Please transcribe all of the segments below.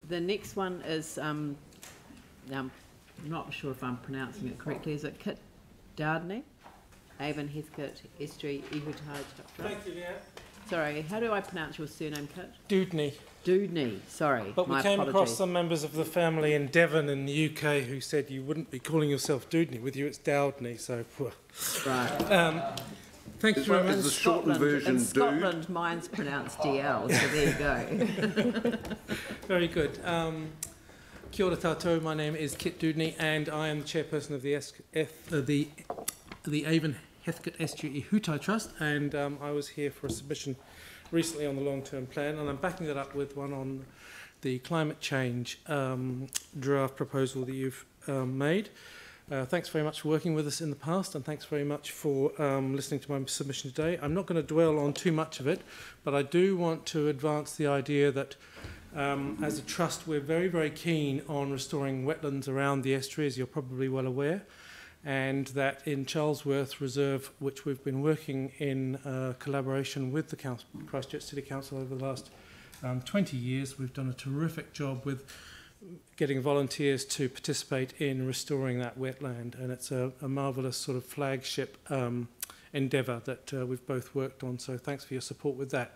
The next one is, I'm not sure if I'm pronouncing it correctly, is it Kit Doudney? Avon, Heathcote, Estuary, Ihutai. Thank you, Leanne. Sorry, how do I pronounce your surname, Kit? Doudney. Doudney, sorry. But we my came apologies. across some members of the family in Devon in the UK who said you wouldn't be calling yourself Doudney. With you it's Doudney, so... Right. Thank you very much. The shortened version, in Scotland, mine's pronounced DL, so there you go. Very good. Kia ora tātou, my name is Kit Doudney and I am the chairperson of the Avon Heathcote Estuary Ihutai Trust, and I was here for a submission recently on the long-term plan, and I'm backing that up with one on the climate change draft proposal that you've made. Thanks very much for working with us in the past, and thanks very much for listening to my submission today. I'm not going to dwell on too much of it, but I do want to advance the idea that as a trust we're very, very keen on restoring wetlands around the estuary, as you're probably well aware, and that in Charlesworth Reserve, which we've been working in collaboration with the Christchurch City Council over the last 20 years, we've done a terrific job with getting volunteers to participate in restoring that wetland, and it's a marvellous sort of flagship endeavour that we've both worked on, so thanks for your support with that.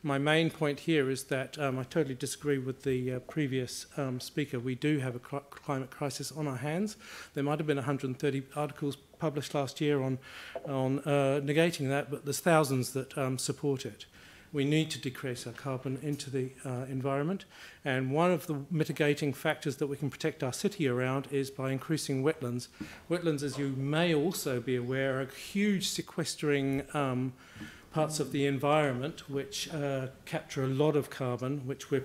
My main point here is that I totally disagree with the previous speaker. We do have a climate crisis on our hands. There might have been 130 articles published last year on negating that, but there's thousands that support it. We need to decrease our carbon into the environment, and one of the mitigating factors that we can protect our city around is by increasing wetlands. Wetlands, as you may also be aware, are huge sequestering parts of the environment which capture a lot of carbon, which we're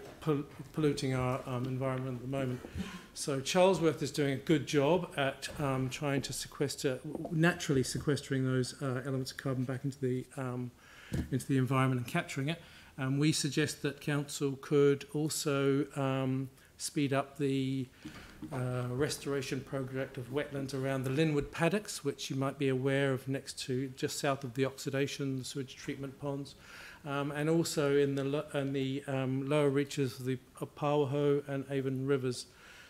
polluting our environment at the moment. So Charlesworth is doing a good job at trying to naturally sequestering those elements of carbon back into the environment and capturing it. We suggest that council could also speed up the restoration project of wetlands around the Linwood paddocks, which you might be aware of, next to just south of the oxidation, the sewage treatment ponds, and also in the lower reaches of the Opawaho and Avon rivers.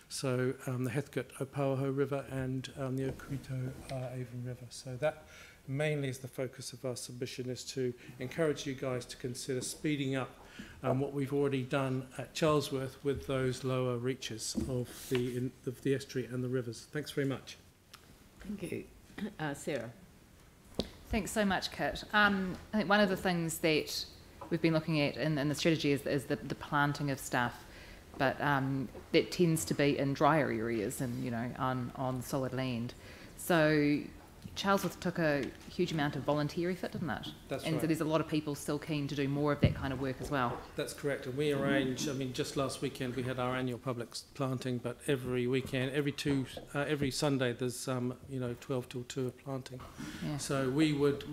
So the Heathcote Opawaho River and the Okurito Avon River. So that mainly is the focus of our submission, is to encourage you guys to consider speeding up what we've already done at Charlesworth with those lower reaches of the estuary and the rivers. Thanks very much. Thank you. Sarah. Thanks so much, Kit. I think one of the things that we've been looking at in the strategy is the planting of stuff, but that tends to be in drier areas and on solid land. So Charlesworth took a huge amount of volunteer effort, didn't it? That's and right. So there's a lot of people still keen to do more of that kind of work as well. That's correct. And we arrange, just last weekend we had our annual public planting, but every weekend, every Sunday there's 12 till 2 of planting. Yeah. So we would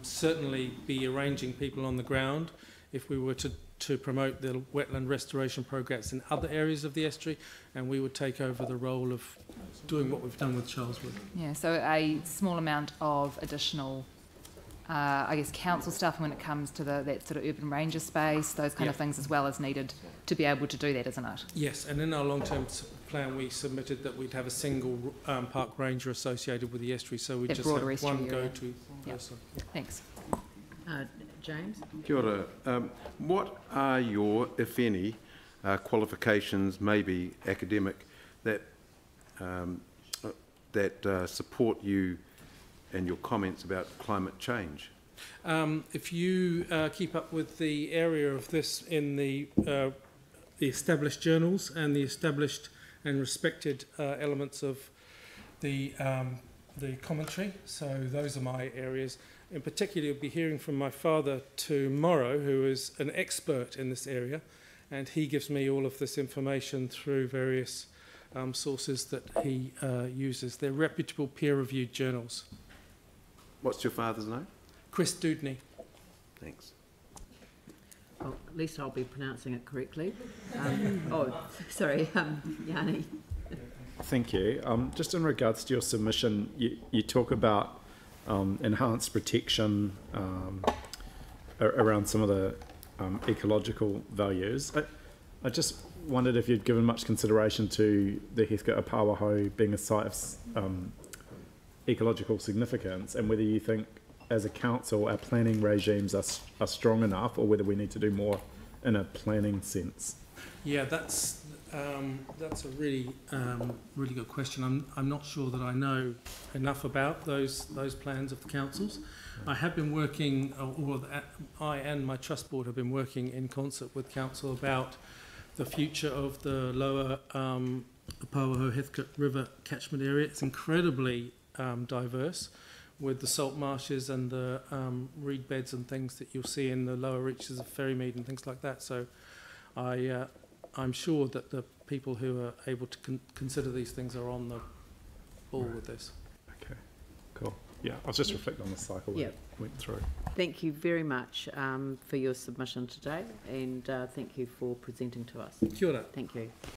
certainly be arranging people on the ground if we were to promote the wetland restoration programs in other areas of the estuary, and we would take over the role of doing what we've done with Charlesworth. Yeah, so a small amount of additional, council stuff when it comes to that sort of urban ranger space, those kind of things as well is needed to be able to do that, isn't it? Yes, and in our long-term plan we submitted that we'd have a single park ranger associated with the estuary, so we just have one go-to person. Thanks. James? Kia ora. What are your, if any, qualifications, maybe academic, that support you and your comments about climate change? If you keep up with the area of this in the established journals and the established and respected elements of the commentary, so those are my areas. In particular, you'll be hearing from my father tomorrow, who is an expert in this area, and he gives me all of this information through various sources that he uses. They're reputable peer-reviewed journals. What's your father's name? Chris Doudney. Thanks. Well, at least I'll be pronouncing it correctly. Yanni. Thank you. Just in regards to your submission, you talk about enhanced protection around some of the ecological values. I just wondered if you'd given much consideration to the Heathcote Apawaho being a site of ecological significance, and whether you think as a council our planning regimes are strong enough, or whether we need to do more in a planning sense. Yeah, that's a really good question. I'm not sure that I know enough about those plans of the councils. I have been working, I and my trust board have been working in concert with council about the future of the lower Apawaho Heathcote River catchment area. It's incredibly diverse, with the salt marshes and the reed beds and things that you'll see in the lower reaches of Ferrymead and things like that. So I'm sure that the people who are able to consider these things are on the ball with this. Okay, cool. Yeah, I was just reflecting on the cycle we went through. Thank you very much for your submission today, and thank you for presenting to us. Kia ora. Thank you.